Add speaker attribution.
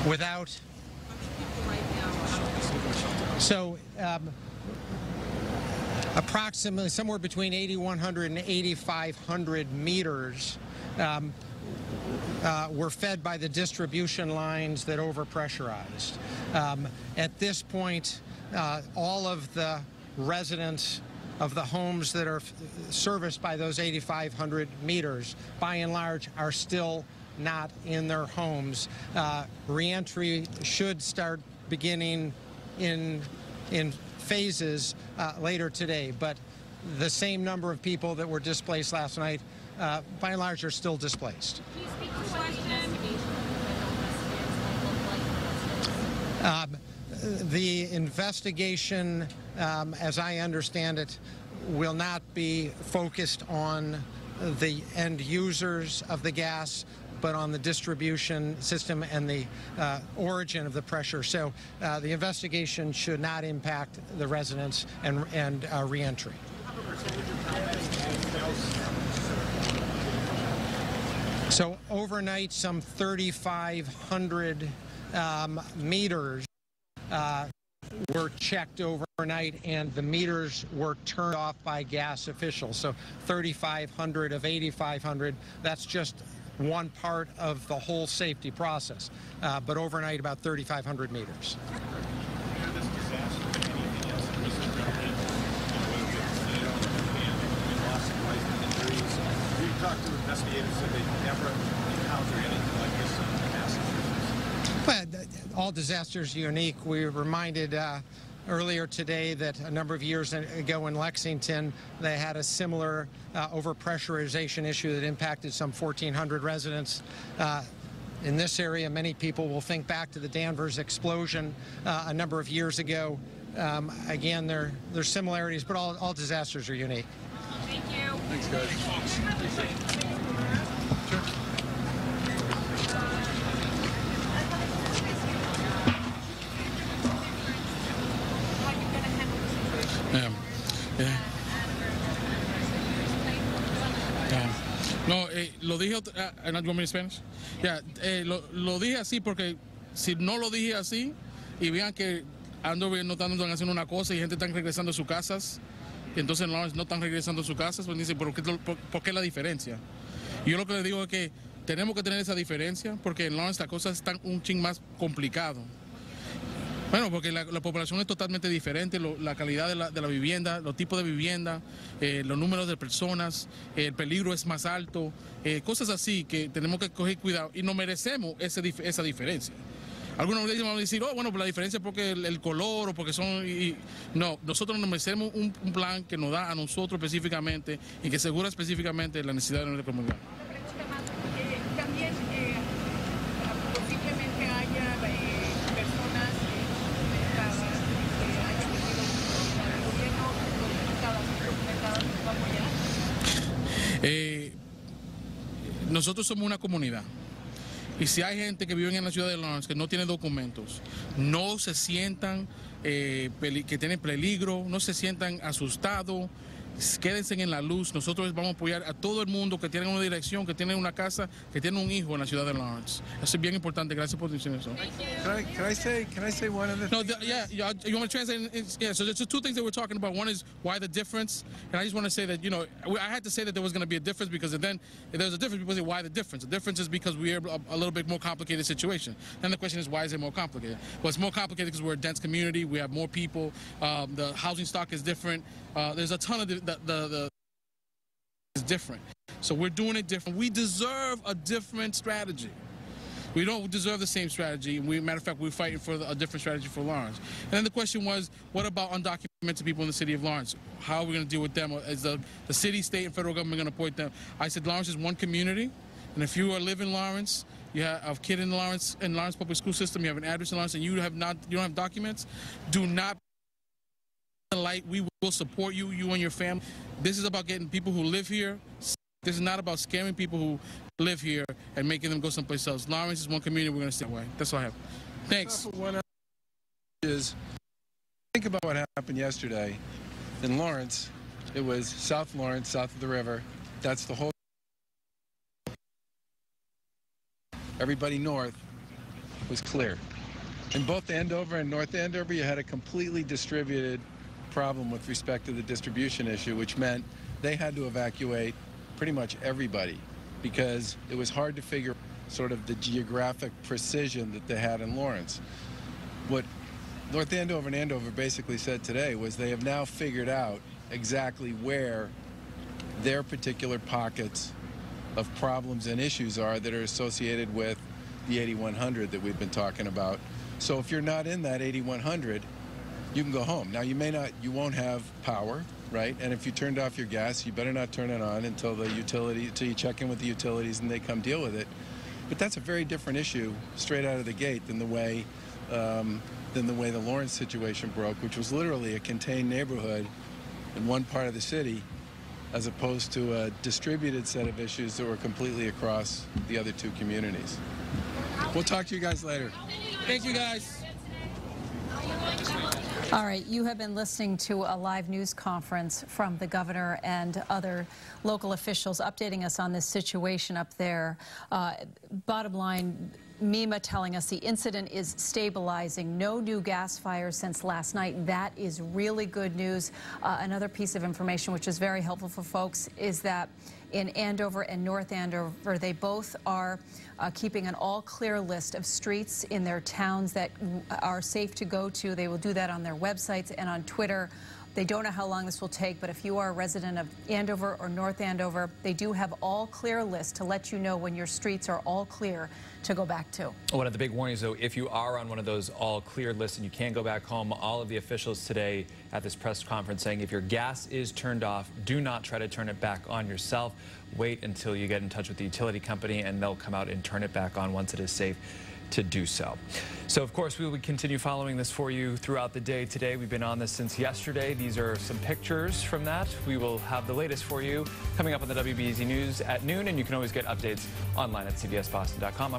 Speaker 1: without. So approximately somewhere between 8,100 and 8,500 meters were fed by the distribution lines that overpressurized. At this point, all of the residents of the homes that are serviced by those 8,500 meters, by and large, are still not in their homes. Reentry should start beginning in phases later today, but the same number of people that were displaced last night, by and large, are still displaced.
Speaker 2: Can you speak to what
Speaker 1: the investigation, as I understand it, will not be focused on the end users of the gas, but on the distribution system and the origin of the pressure. So the investigation should not impact the residents and reentry. So overnight, some 3,500 meters were checked overnight, and the meters were turned off by gas officials. So 3,500 of 8,500, that's just one part of the whole safety process. But overnight, about 3,500 meters.
Speaker 3: You talked to investigators that they never encountered anything like this in the past.
Speaker 1: Well, all disasters are unique. We were reminded earlier today that a number of years ago in Lexington, they had a similar overpressurization issue that impacted some 1,400 residents. In this area, many people will think back to the Danvers explosion a number of years ago. Again, there's similarities, but all disasters are unique.
Speaker 2: Thank you.
Speaker 3: Thanks, guys.
Speaker 4: No, lo dije, and you want me in Spanish? Yeah, lo dije así porque si no lo dije así y vean que ando notando están haciendo una cosa y gente están regresando a sus casas, y entonces no están regresando a sus casas, pues dicen, ¿por qué la diferencia? Y yo lo que les digo es que tenemos que tener esa diferencia porque en Lawrence las cosas están un ching más complicado. Bueno, porque la población es totalmente diferente, la calidad de la vivienda, los tipos de vivienda, los números de personas, el peligro es más alto, cosas así que tenemos que coger cuidado y nos merecemos esa diferencia. Algunos van a decir, oh, bueno, pues la diferencia es porque el color o porque son... No, nosotros nos merecemos un plan que nos da a nosotros específicamente y que asegura específicamente la necesidad de nuestra comunidad.
Speaker 2: También posiblemente haya personas documentadas que hayan tenido el gobierno documentadas ¿nos va a apoyar?
Speaker 4: Nosotros somos una comunidad. Y si hay gente que vive en la ciudad de Lawrence que no tiene documentos, no se sientan que tienen peligro, no se sientan asustados, quédense en la luz. Nosotros vamos a apoyar a todo el mundo que tiene una dirección, que tiene una casa, que tiene un hijo en la ciudad de Lawrence. Eso es bien importante. Gracias por decir eso.
Speaker 3: Can I say one other thing?
Speaker 4: No, you want to translate? Yeah, so there's just two things that we're talking about. One is why the difference, and I just want to say that, you know, I had to say that there was going to be a difference because then if there's a difference, people say, why the difference? The difference is because we're a little bit more complicated situation. Then the question is, why is it more complicated? Well, it's more complicated because we're a dense community. We have more people. The housing stock is different. There's a ton of the is different. So we're doing it different. We deserve a different strategy. We don't deserve the same strategy. Matter of fact, we're fighting for a different strategy for Lawrence. And then the question was, what about undocumented people in the city of Lawrence? How are we going to deal with them? Is the city, state, and federal government going to point them? I said Lawrence is one community, and if you live in Lawrence, you have a kid in Lawrence public school system, you have an address in Lawrence, and you don't have documents, do not light. We will support you and your family. This is about getting people who live here. This is not about scaring people who live here and making them go someplace else. Lawrence is one community. We're going to stay away. That's all I have. Thanks.
Speaker 3: Think about what happened yesterday in Lawrence. It was South Lawrence, south of the river. That's the whole. Everybody north was clear. In both Andover and North Andover, you had a completely distributed problem with respect to the distribution issue, which meant they had to evacuate pretty much everybody because it was hard to figure sort of the geographic precision that they had in Lawrence. What North Andover and Andover basically said today was they have now figured out exactly where their particular pockets of problems and issues are that are associated with the 8100 that we've been talking about. So if you're not in that 8100, you can go home. Now you won't have power, right? And if you turned off your gas, you better not turn it on until you check in with the utilities and they come deal with it. But that's a very different issue straight out of the gate than the way the Lawrence situation broke, which was literally a contained neighborhood in one part of the city, as opposed to a distributed set of issues that were completely across the other two communities. We'll talk to you guys later.
Speaker 4: Thank you, guys.
Speaker 5: All right, you have been listening to a live news conference from the governor and other local officials updating us on this situation up there. Bottom line, MEMA telling us the incident is stabilizing. No new gas fires since last night. That is really good news. Another piece of information which is very helpful for folks is that in Andover and North Andover, they both are keeping an all-clear list of streets in their towns that are safe to go to. They will do that on their websites and on Twitter. They don't know how long this will take, but if you are a resident of Andover or North Andover, they do have all clear lists to let you know when your streets are all clear to go back to.
Speaker 6: One of the big warnings, though, if you are on one of those all clear lists and you can't go back home, all of the officials today at this press conference saying if your gas is turned off, do not try to turn it back on yourself. Wait until you get in touch with the utility company and they'll come out and turn it back on once it is safe to do so. So, of course, we will continue following this for you throughout the day today. We've been on this since yesterday. These are some pictures from that. We will have the latest for you coming up on the WBEZ News at noon, and you can always get updates online at cbsboston.com.